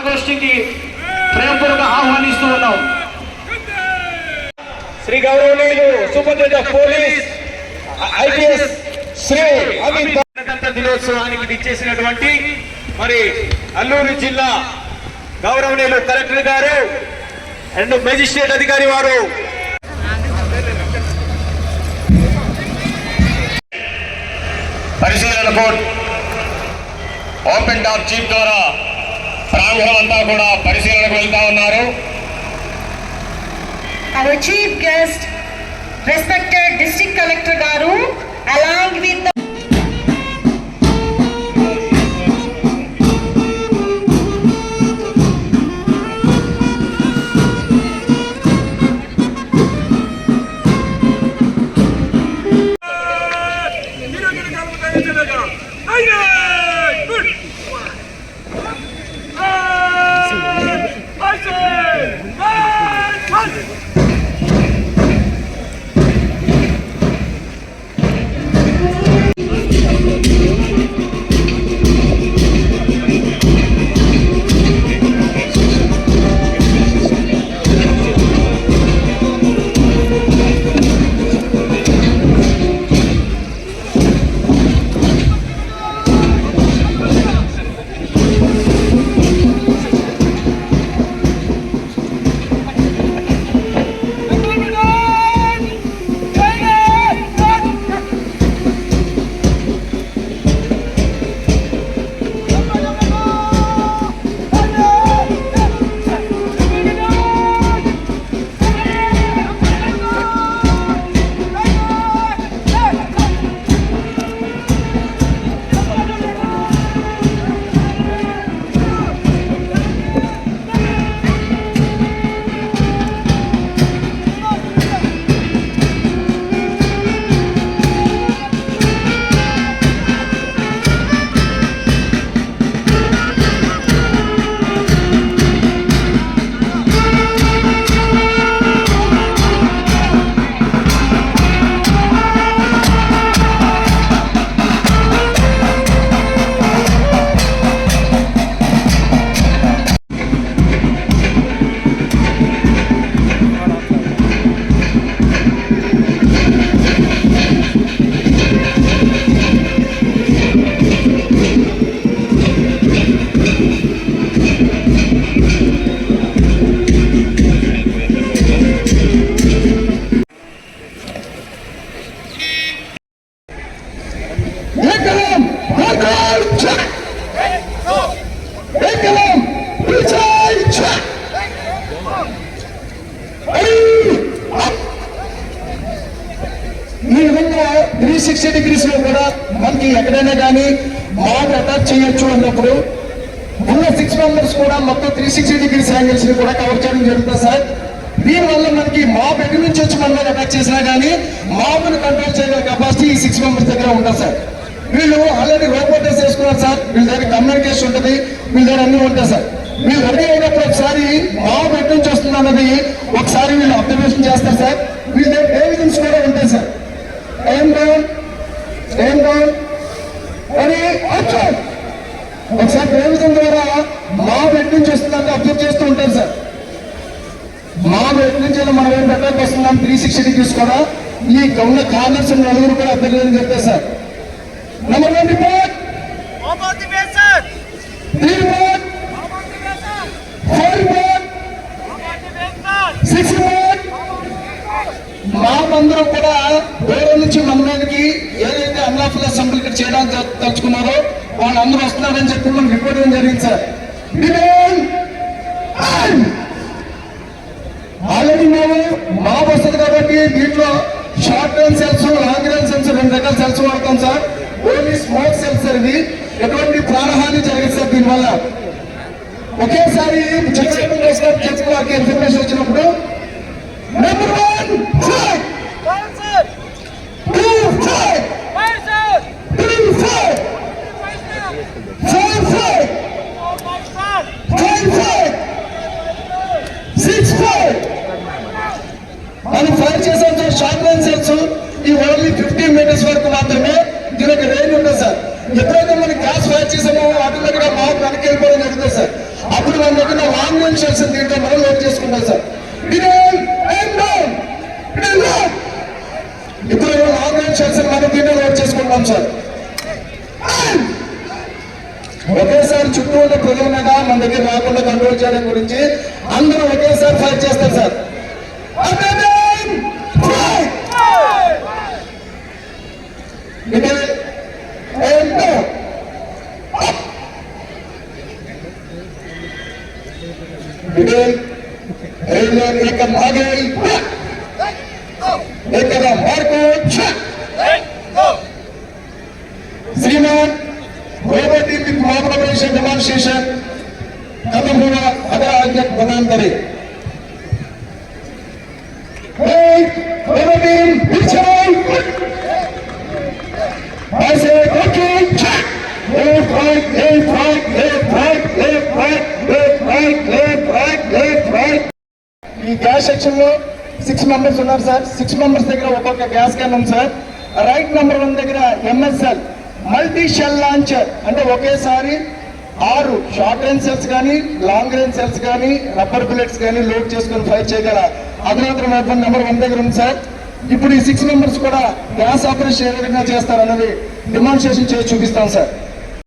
గోష్ఠికి ప్రేమపూర్వక ఆహ్వానిస్తూ ఉన్నాం. శ్రీ గౌరవనీయులు superintendent police IPS Shri Amit గణతంత్ర దినోత్సవానికి విచ్చేసినటువంటి మరి అల్లూరు జిల్లా గౌరవనీయులు కలెక్టర్ గారు అండ్ మెజిస్ట్రేట్ అధికారి వారు పరిశీలన కోర్ట్ ఓపెన్ టాప్ చీఫ్ ద్వారా ప్రాంగణం అంతా కూడా పరిశీలనకు వెళ్తా ఉన్నారు. Our chief guest, respected district collector garu, along with the ఈ విధంగా 360 degrees లో కూడా మనకి ఎక్కడైనా కానీ మాప్ అటాచ్ చేయొచ్చు అన్నప్పుడు ఉన్న 6 మెంబర్స్ కూడా మొత్తం 360 degrees యాంగిల్స్ ని కూడా కవర్ చేయడం జరుగుతుంది సార్. దీనివల్ల మనకి మాప్ ఎక్కడి నుంచి వచ్చి మన మీద అటాక్ చేసినా కానీ మాప్ను కంట్రోల్ చేయగల కెపాసిటీ ఈ 6 మెంబర్స్ దగ్గర ఉంటుంది సార్. వీళ్ళు ఆల్రెడీ రోబోటైజ్ చేసుకున్నారు సార్. వీళ్ళ దగ్గర కమ్యూనికేషన్ ఉంటుంది, వీళ్ళ దగ్గర అన్ని ఉంటాయి సార్. వీళ్ళు రెడీ అయినప్పుడు ఒకసారి మాప్ ఎక్కడి నుంచి వస్తుంది అన్నది ఒకసారి వీళ్ళు అబ్జర్వేషన్ చేస్తారు సార్. వీళ్ళ దగ్గర డెవిజన్స్ కూడా ఉంటాయి సార్. అని ఒకసారి డెవిజన్ ద్వారా మాప్ ఎక్కడి నుంచి వస్తుందంటే అబ్జర్వ్ చేస్తూ ఉంటారు సార్. మాప్ ఎక్కడి నుంచి మనం ఏం పెట్టడానికి వస్తుందని 360 degrees కూడా ఈ ఉన్న కార్నర్స్ నలుగురు కూడా అబ్జర్వ్ చెప్తారు sir. Number 1 report 3 report 4 report 6 report. మాప్ అందరూ కూడా దూరం నుంచి మన మీదకి ఏదైతే అన్లాఫుల్ అసెంబ్లీ ఇక్కడ చేయడానికి తలుచుకున్నారో వాళ్ళందరూ వస్తున్నారని చెప్పి మనం రిపోర్ట్ ఇవ్వడం జరిగింది సార్. ఆల్రెడీ మేము మాప్ వస్తుంది కాబట్టి దీంట్లో short range cells, long range cells 2 రకాల సెల్స్ వాడతాం సార్. ఓన్లీ స్మోక్ సెల్స్ అనేది ఎటువంటి ప్రాణహాని జరగదు సార్. దీనివల్ల ఒకేసారి చెప్పడానికి ఇన్ఫర్మేషన్ వచ్చినప్పుడు number 1 fight 2 fight 3 fight 4 fight 5 fight 6 fight మనం ఫైర్ చేసాం సార్. షార్ట్ రేంజ్ సెల్స్ ఈ ఓన్లీ 15 మీటర్స్ వరకు మాత్రమే దీనికి రేంజ్ ఉంటుంది సార్. ఎప్పుడైతే మనం గ్యాస్ ఫైర్ చేసామో ఆటోమేటిక్ గా మాప్ వెనక్కి వెళ్ళిపోవడం జరుగుతుంది సార్. అప్పుడు మన దగ్గర లాంగ్ రేంజ్ షెల్స్ దీంట్లో మనం లోడ్ చేసుకుంటాం సార్. ఇప్పుడు లాంగ్ రేంజ్ షెల్స్ మనం దీంట్లో లోడ్ చేసుకుంటాం సార్. ఒకేసారి చుట్టూ ఉన్న ప్రజల మీద మన దగ్గర రాకుండా కంట్రోల్ చేయడం గురించి అందరూ ఒకేసారి ఫైట్ చేస్తారు సార్. एकदम आगे एकदम मार्को श्रीमान रोबोटिक विथ कोऑपरेशन डेमोन्स्ट्रेशन खत्म हुआ. अगर आगे बयान करें पीछे ऐसे ఈ గ్యాస్ సెక్షన్ లో 6 మెంబర్స్ ఉన్నారు సార్. 6 మెంబర్స్ దగ్గర ఒక్కొక్క గ్యాస్ క్యాన్ ఉంది సార్. రైట్ నెంబర్ 1 దగ్గర ఎంఎస్ఎల్ మల్టీ షెల్ లాంచర్ అంటే ఒకేసారి 6 షార్ట్ రేంజ్ సెల్స్ కానీ లాంగ్ రేంజ్ సెల్స్ కానీ రబ్బర్ బుల్లెట్స్ కానీ లోడ్ చేసుకొని ఫైట్ చేయగల అధునాతన వెపన్ నెంబర్ 1 దగ్గర ఉంది సార్. ఇప్పుడు ఈ 6 మెంబర్స్ కూడా గ్యాస్ ఆపరేషన్ ఏ విధంగా చేస్తారన్నది డెమాన్స్ట్రేషన్ చేసి చూపిస్తాం సార్.